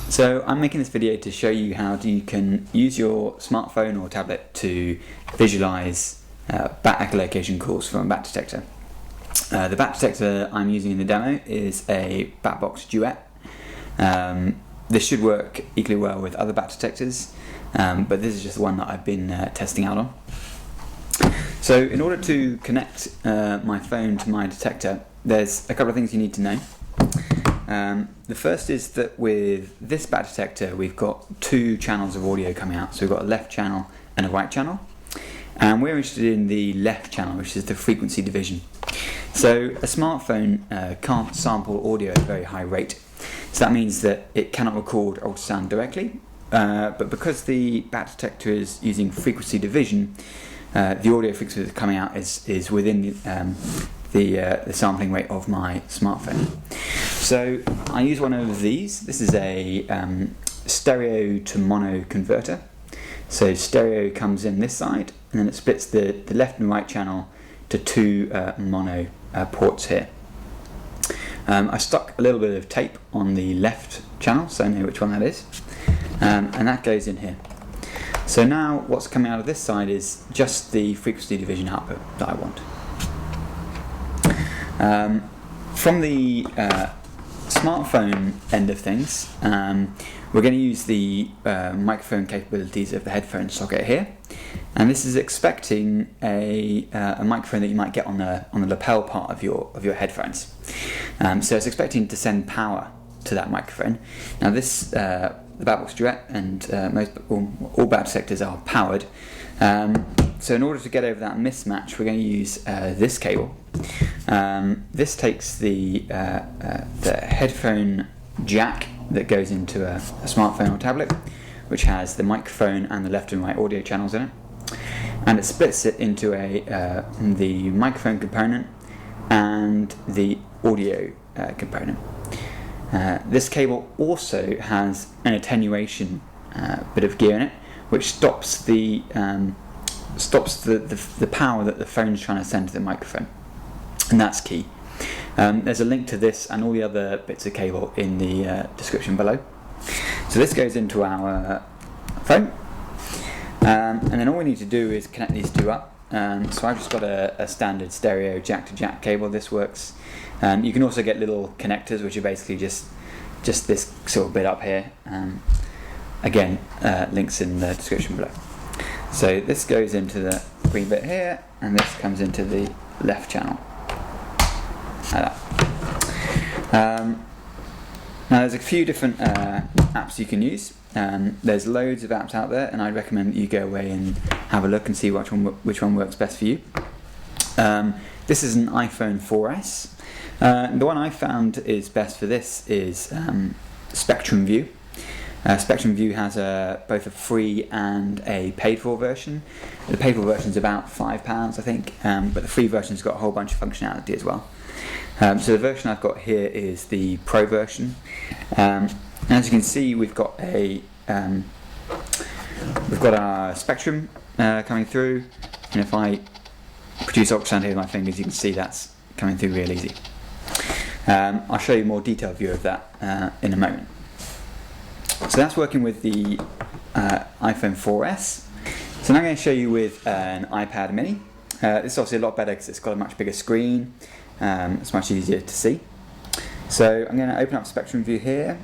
So I'm making this video to show you how you can use your smartphone or tablet to visualize bat echolocation calls from a bat detector. The bat detector I'm using in the demo is a bat box duet. This should work equally well with other bat detectors, but this is just the one that I've been testing out on. So in order to connect my phone to my detector, there's a couple of things you need to know. The first is that with this bat detector we've got two channels of audio coming out. So we've got a left channel and a right channel, and we're interested in the left channel, which is the frequency division. So a smartphone can't sample audio at a very high rate, so that means that it cannot record ultrasound directly, but because the bat detector is using frequency division, the audio frequency that's coming out is within the sampling rate of my smartphone. So I use one of these. This is a stereo to mono converter. So stereo comes in this side, and then it splits the left and right channel to two mono ports here. I stuck a little bit of tape on the left channel so I know which one that is, and that goes in here. So now what's coming out of this side is just the frequency division output that I want. From the smartphone end of things, we're going to use the microphone capabilities of the headphone socket here, and this is expecting a microphone that you might get on the lapel part of your headphones. So it's expecting to send power to that microphone. Now this the Batbox Duet and all bat detectors are powered. So in order to get over that mismatch, we're going to use this cable. This takes the headphone jack that goes into a smartphone or tablet, which has the microphone and the left and right audio channels in it, and it splits it into the microphone component and the audio component. This cable also has an attenuation bit of gear in it, which stops the power that the phone's trying to send to the microphone, and that's key. There's a link to this and all the other bits of cable in the description below. So this goes into our phone, and then all we need to do is connect these two up. So I've just got a standard stereo jack to jack cable. This works. You can also get little connectors, which are basically just this sort of bit up here. Again, links in the description below. So this goes into the green bit here, and this comes into the left channel, like that. Now there's a few different apps you can use. There's loads of apps out there, and I'd recommend that you go away and have a look and see which one works best for you. This is an iPhone 4S. The one I found is best for this is Spectrum View. Spectrum View has both a free and a paid-for version. The paid-for version is about £5, I think, but the free version's got a whole bunch of functionality as well. So the version I've got here is the Pro version. And as you can see, we've got our spectrum coming through, and if I produce ultrasound here with my fingers, you can see that's coming through real easy. I'll show you a more detailed view of that in a moment. So that's working with the iPhone 4S. So now I'm going to show you with an iPad mini. This is obviously a lot better because it's got a much bigger screen. It's much easier to see. So I'm going to open up Spectrum View here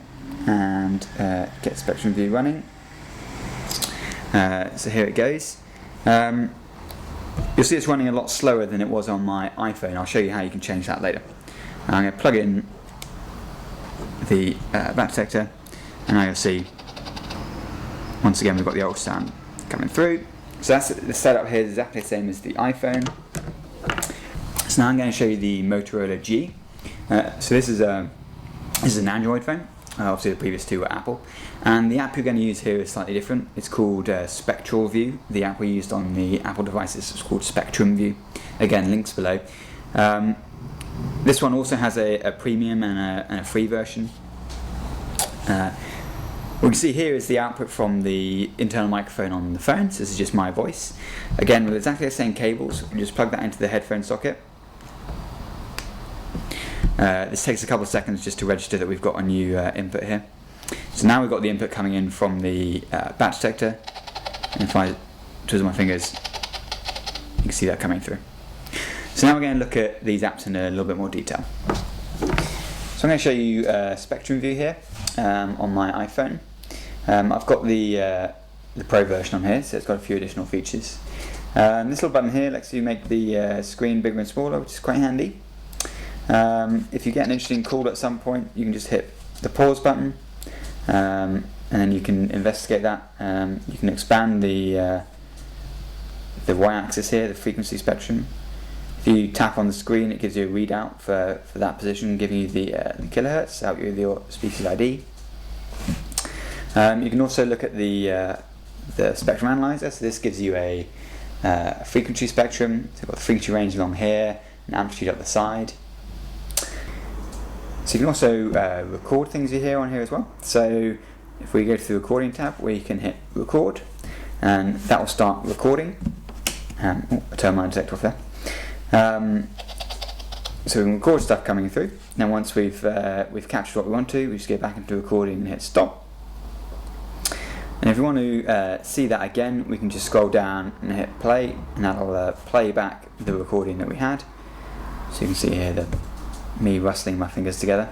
and get Spectrum View running. So here it goes. You'll see it's running a lot slower than it was on my iPhone. I'll show you how you can change that later. I'm going to plug in the bat detector, and now you'll see once again we've got the ultrasound coming through. So that's the setup here is exactly the same as the iPhone. So now I'm going to show you the Motorola G. So this is an Android phone. Obviously the previous two were Apple, and the app you're going to use here is slightly different. It's called Spectral View. The app we used on the Apple devices is called Spectrum View. Again, links below. This one also has a premium and a free version. What we can see here is the output from the internal microphone on the phone. So this is just my voice. Again, with exactly the same cables, we just plug that into the headphone socket. This takes a couple of seconds just to register that we've got a new input here. So now we've got the input coming in from the bat detector, and if I twizzle my fingers, you can see that coming through. So now we're going to look at these apps in a little bit more detail. So I'm going to show you a spectrum view here on my iPhone. I've got the Pro version on here, so it's got a few additional features. This little button here lets you make the screen bigger and smaller, which is quite handy. If you get an interesting call at some point, you can just hit the pause button, and then you can investigate that. You can expand the y-axis here, the frequency spectrum. If you tap on the screen, it gives you a readout for that position, giving you the kilohertz out with your species ID. You can also look at the spectrum analyzer. So this gives you a frequency spectrum. So you've got the frequency range along here, and amplitude up the side. So you can also record things you hear on here as well. So if we go to the recording tab, where you can hit record, and that will start recording. I turn my detector off there. So we can record stuff coming through. Now once we've captured what we want to, we just go back into recording and hit stop. And if we want to see that again, we can just scroll down and hit play, and that'll play back the recording that we had. So you can see here me rustling my fingers together.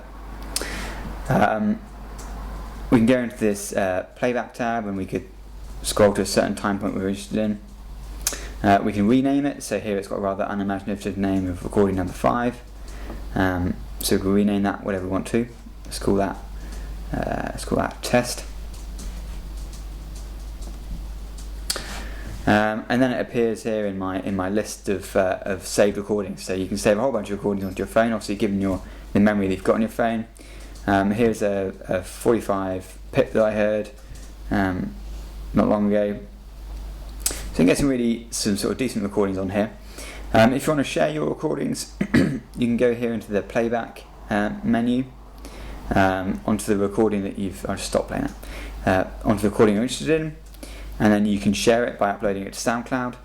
We can go into this playback tab, and we could scroll to a certain time point we're interested in. We can rename it, so here it's got a rather unimaginative name of recording number 5. So we can rename that whatever we want to. Let's call that test. And then it appears here in my list of saved recordings. So you can save a whole bunch of recordings onto your phone, obviously given the memory that you've got on your phone. Here's a 45 pip that I heard not long ago. So you can get some sort of decent recordings on here. If you want to share your recordings, you can go here into the playback menu, onto the recording that I'll just stop playing it, onto the recording you're interested in, and then you can share it by uploading it to SoundCloud.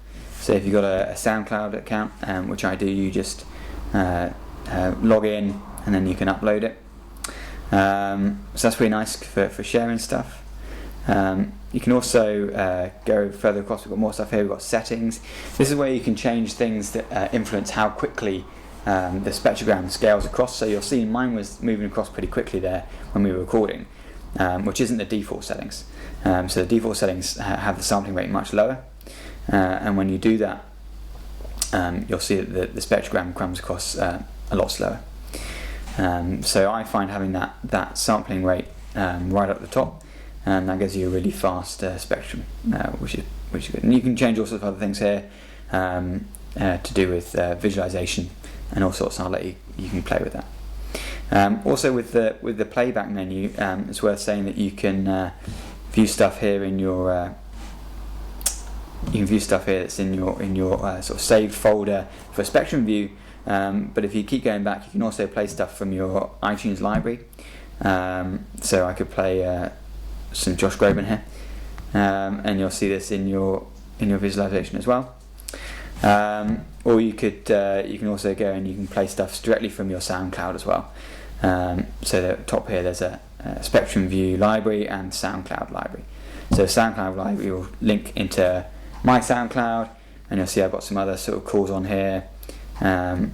So if you've got a SoundCloud account, which I do, you just log in and then you can upload it. So that's really nice for sharing stuff. You can also go further across. We've got more stuff here. We've got settings. This is where you can change things that influence how quickly the spectrogram scales across. So you'll see mine was moving across pretty quickly there when we were recording, which isn't the default settings. So the default settings have the sampling rate much lower, and when you do that, you'll see that the spectrogram comes across a lot slower. So I find having that sampling rate right up the top, and that gives you a really fast spectrum, which is good. And you can change all sorts of other things here to do with visualization and all sorts. I'll let you can play with that. Also with the playback menu, it's worth saying that you can view stuff here in your you can view stuff here that's in your sort of saved folder for spectrum view. But if you keep going back, you can also play stuff from your iTunes library. So I could play some Josh Groban here, and you'll see this in your visualization as well. Or you can also go and you can play stuff directly from your SoundCloud as well. So at the top here there's a Spectrum View library and SoundCloud library. So SoundCloud library will link into my SoundCloud, and you'll see I've got some other sort of calls on here, some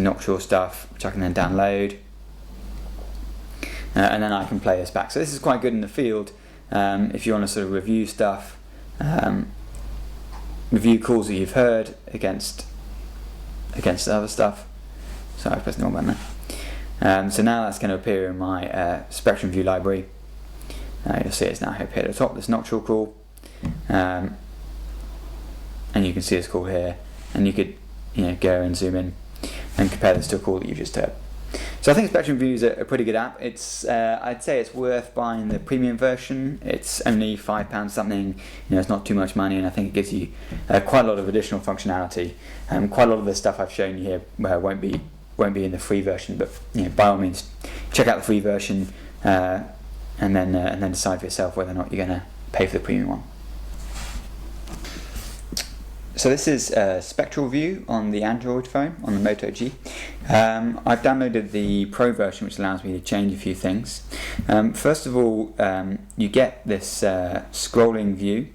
nocturnal stuff which I can then download, and then I can play this back. So this is quite good in the field if you want to sort of review stuff, review calls that you've heard against other stuff. Sorry, I pressed the wrong button there. So now that's going to appear in my Spectrum View library. You'll see it's now here at the top, this nocturnal call, and you can see this call here, and you could go and zoom in and compare this to a call that you've just heard. So I think Spectrum View is a pretty good app. It's I'd say it's worth buying the premium version. It's only £5 something. It's not too much money, and I think it gives you quite a lot of additional functionality. Quite a lot of the stuff I've shown you here won't be in the free version, but by all means check out the free version and then decide for yourself whether or not you're going to pay for the premium one. So this is a spectral view on the Android phone, on the Moto G. I've downloaded the Pro version, which allows me to change a few things. First of all, you get this scrolling view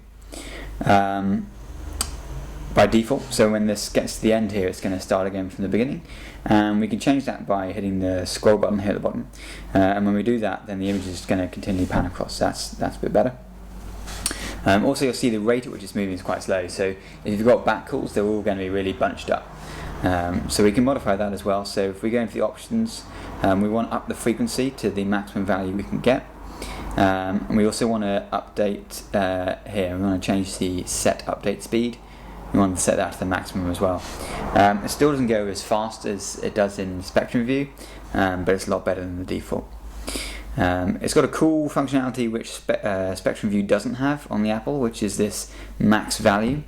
by default. So when this gets to the end here, it's going to start again from the beginning. And we can change that by hitting the scroll button here at the bottom. And when we do that, then the image is going to continue to pan across. That's a bit better. Also, you'll see the rate at which it's moving is quite slow, so if you've got back calls, they're all going to be really bunched up. So we can modify that as well. So if we go into the options, we want to up the frequency to the maximum value we can get. And we also want to update here, we want to change the set update speed. We want to set that to the maximum as well. It still doesn't go as fast as it does in Spectrum View, but it's a lot better than the default. It's got a cool functionality which Spectrum View doesn't have on the Apple, which is this max value.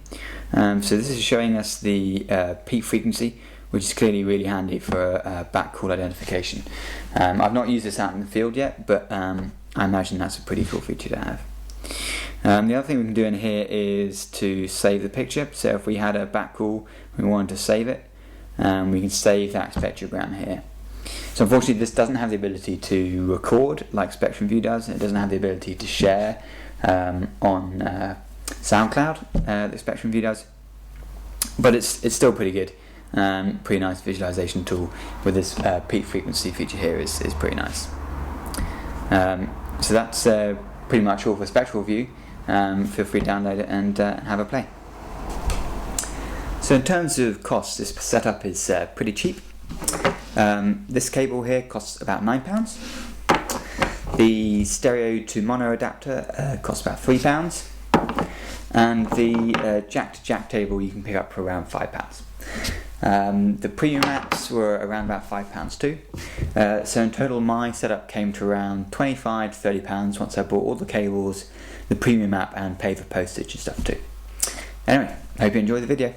So this is showing us the peak frequency, which is clearly really handy for back call identification. I've not used this out in the field yet, but I imagine that's a pretty cool feature to have. The other thing we can do in here is to save the picture. So if we had a back call, we wanted to save it, we can save that spectrogram here. So unfortunately this doesn't have the ability to record like Spectrum View does. It doesn't have the ability to share on SoundCloud that Spectrum View does. But it's still pretty good. Pretty nice visualization tool with this peak frequency feature here is pretty nice. So that's pretty much all for Spectral View. Feel free to download it and have a play. So in terms of costs, this setup is pretty cheap. This cable here costs about £9. The stereo to mono adapter costs about £3. And the jack to jack cable you can pick up for around £5. The premium apps were around about £5 too. So in total my setup came to around £25 to £30 once I bought all the cables, the premium app, and paid for postage and stuff too. Anyway, hope you enjoyed the video.